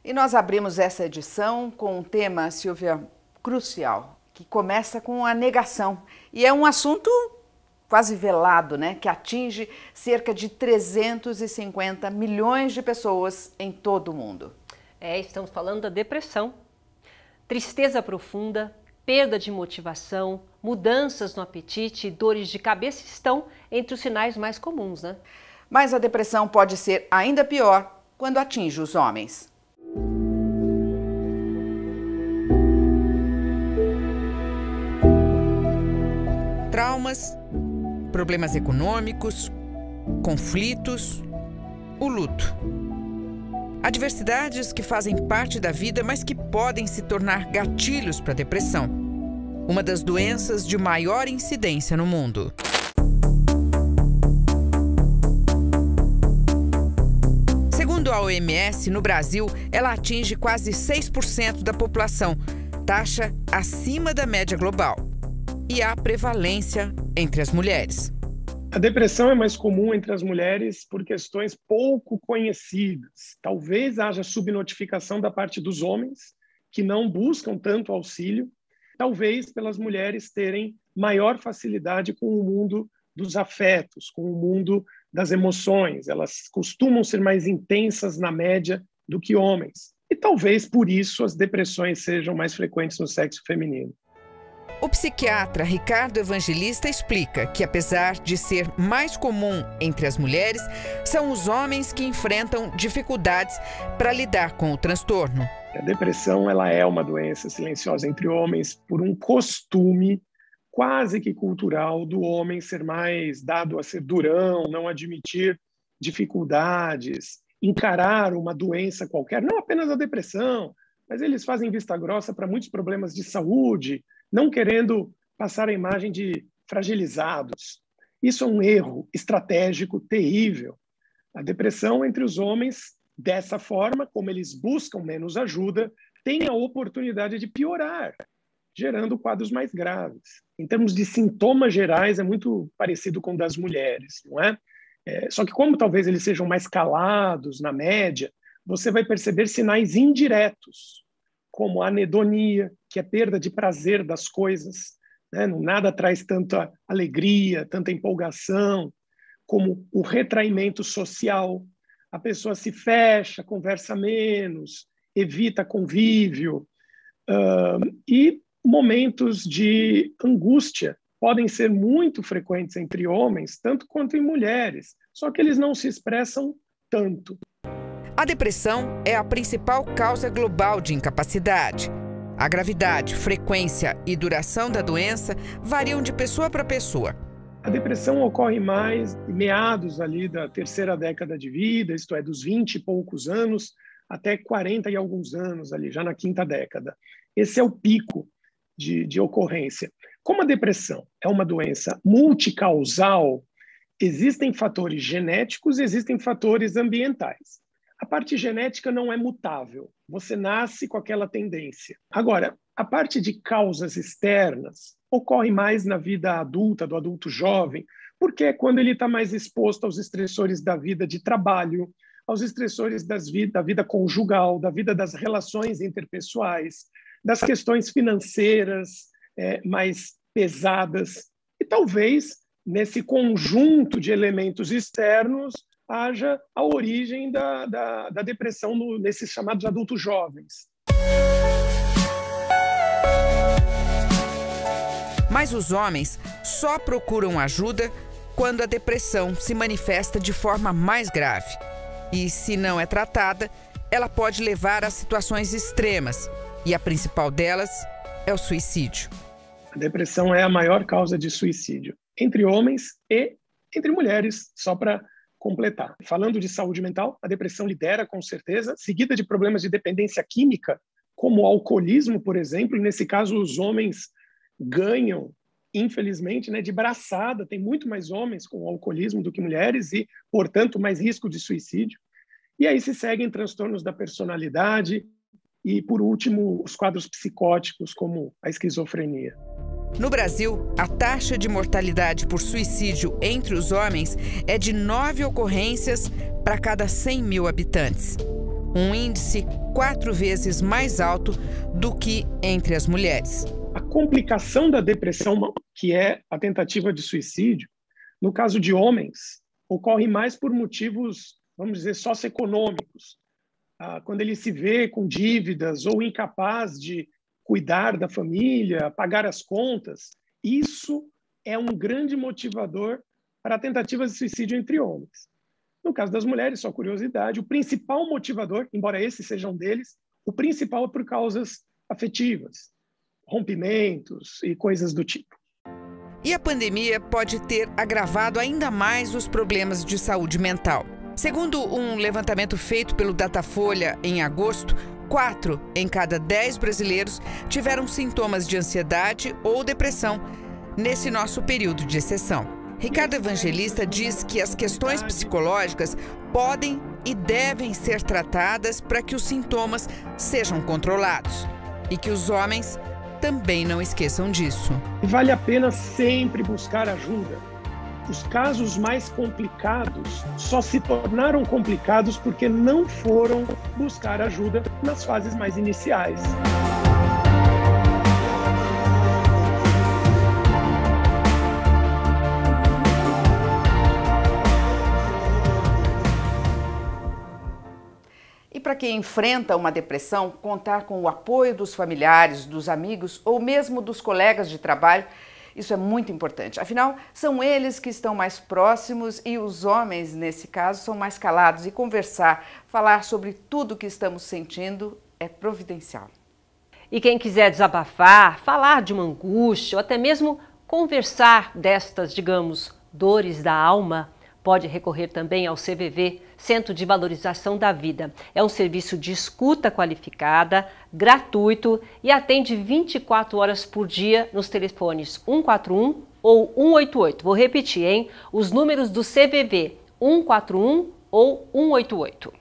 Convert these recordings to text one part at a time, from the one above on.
E nós abrimos essa edição com um tema, Silvia, crucial, que começa com a negação. E é um assunto quase velado, né? Que atinge cerca de 350 milhões de pessoas em todo o mundo. Estamos falando da depressão. Tristeza profunda, perda de motivação, mudanças no apetite e dores de cabeça estão entre os sinais mais comuns, né? Mas a depressão pode ser ainda pior quando atinge os homens. Traumas, problemas econômicos, conflitos, o luto. Adversidades que fazem parte da vida, mas que podem se tornar gatilhos para a depressão, uma das doenças de maior incidência no mundo. Segundo a OMS, no Brasil, ela atinge quase 6% da população, taxa acima da média global. E há prevalência entre as mulheres. A depressão é mais comum entre as mulheres por questões pouco conhecidas. Talvez haja subnotificação da parte dos homens, que não buscam tanto auxílio. Talvez pelas mulheres terem maior facilidade com o mundo dos afetos, com o mundo das emoções. Elas costumam ser mais intensas na média do que homens. E talvez por isso as depressões sejam mais frequentes no sexo feminino. O psiquiatra Ricardo Evangelista explica que, apesar de ser mais comum entre as mulheres, são os homens que enfrentam dificuldades para lidar com o transtorno. A depressão ela é uma doença silenciosa entre homens por um costume quase que cultural do homem ser mais dado a ser durão, não admitir dificuldades, encarar uma doença qualquer, não apenas a depressão, mas eles fazem vista grossa para muitos problemas de saúde, não querendo passar a imagem de fragilizados. Isso é um erro estratégico terrível. A depressão entre os homens, dessa forma, como eles buscam menos ajuda, tem a oportunidade de piorar, gerando quadros mais graves. Em termos de sintomas gerais, é muito parecido com o das mulheres, não é? Só que como talvez eles sejam mais calados, na média, você vai perceber sinais indiretos, como a anedonia, que é perda de prazer das coisas, né? Nada traz tanta alegria, tanta empolgação, como o retraimento social. A pessoa se fecha, conversa menos, evita convívio, e momentos de angústia podem ser muito frequentes entre homens, tanto quanto em mulheres, só que eles não se expressam tanto. A depressão é a principal causa global de incapacidade. A gravidade, frequência e duração da doença variam de pessoa para pessoa. A depressão ocorre mais em meados ali da terceira década de vida, isto é, dos 20 e poucos anos até 40 e alguns anos, ali, já na quinta década. Esse é o pico de ocorrência. Como a depressão é uma doença multicausal, existem fatores genéticos e existem fatores ambientais. A parte genética não é mutável, você nasce com aquela tendência. Agora, a parte de causas externas ocorre mais na vida adulta, do adulto jovem, porque é quando ele está mais exposto aos estressores da vida de trabalho, aos estressores da vida conjugal, da vida das relações interpessoais, das questões financeiras mais pesadas. E talvez, nesse conjunto de elementos externos, haja a origem da depressão nesses chamados adultos jovens. Mas os homens só procuram ajuda quando a depressão se manifesta de forma mais grave. E, se não é tratada, ela pode levar a situações extremas. E a principal delas é o suicídio. A depressão é a maior causa de suicídio entre homens e entre mulheres, só para completar. Falando de saúde mental, a depressão lidera com certeza, seguida de problemas de dependência química, como o alcoolismo, por exemplo. Nesse caso, os homens ganham, infelizmente, de braçada. Tem muito mais homens com alcoolismo do que mulheres e, portanto, mais risco de suicídio. E aí se seguem transtornos da personalidade e, por último, os quadros psicóticos, como a esquizofrenia. No Brasil, a taxa de mortalidade por suicídio entre os homens é de 9 ocorrências para cada 100 mil habitantes. um índice 4 vezes mais alto do que entre as mulheres. A complicação da depressão, que é a tentativa de suicídio, no caso de homens, ocorre mais por motivos, vamos dizer, socioeconômicos. Quando ele se vê com dívidas ou incapaz de cuidar da família, pagar as contas, isso é um grande motivador para tentativas de suicídio entre homens. No caso das mulheres, só curiosidade, o principal motivador, embora esse seja um deles, o principal é por causas afetivas, rompimentos e coisas do tipo. E a pandemia pode ter agravado ainda mais os problemas de saúde mental. Segundo um levantamento feito pelo Datafolha em agosto, 4 em cada 10 brasileiros tiveram sintomas de ansiedade ou depressão nesse nosso período de exceção. Ricardo Evangelista diz que as questões psicológicas podem e devem ser tratadas para que os sintomas sejam controlados e que os homens também não esqueçam disso. Vale a pena sempre buscar ajuda. Os casos mais complicados só se tornaram complicados porque não foram buscar ajuda nas fases mais iniciais. E para quem enfrenta uma depressão, contar com o apoio dos familiares, dos amigos ou mesmo dos colegas de trabalho, isso é muito importante. Afinal, são eles que estão mais próximos e os homens, nesse caso, são mais calados. E conversar, falar sobre tudo que estamos sentindo é providencial. E quem quiser desabafar, falar de uma angústia ou até mesmo conversar destas, digamos, dores da alma, pode recorrer também ao CVV, Centro de Valorização da Vida. É um serviço de escuta qualificada, gratuito e atende 24 horas por dia nos telefones 141 ou 188. Vou repetir, hein? Os números do CVV, 141 ou 188.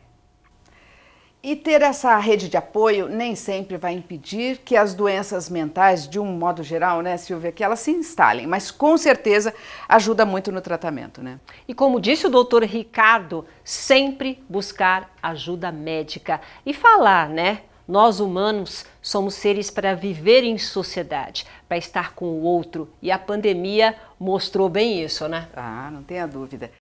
E ter essa rede de apoio nem sempre vai impedir que as doenças mentais, de um modo geral, né, Silvia, que elas se instalem, mas com certeza ajuda muito no tratamento, né? E como disse o doutor Ricardo, sempre buscar ajuda médica e falar, né? Nós humanos somos seres para viver em sociedade, para estar com o outro, e a pandemia mostrou bem isso, né? Ah, não tenha dúvida.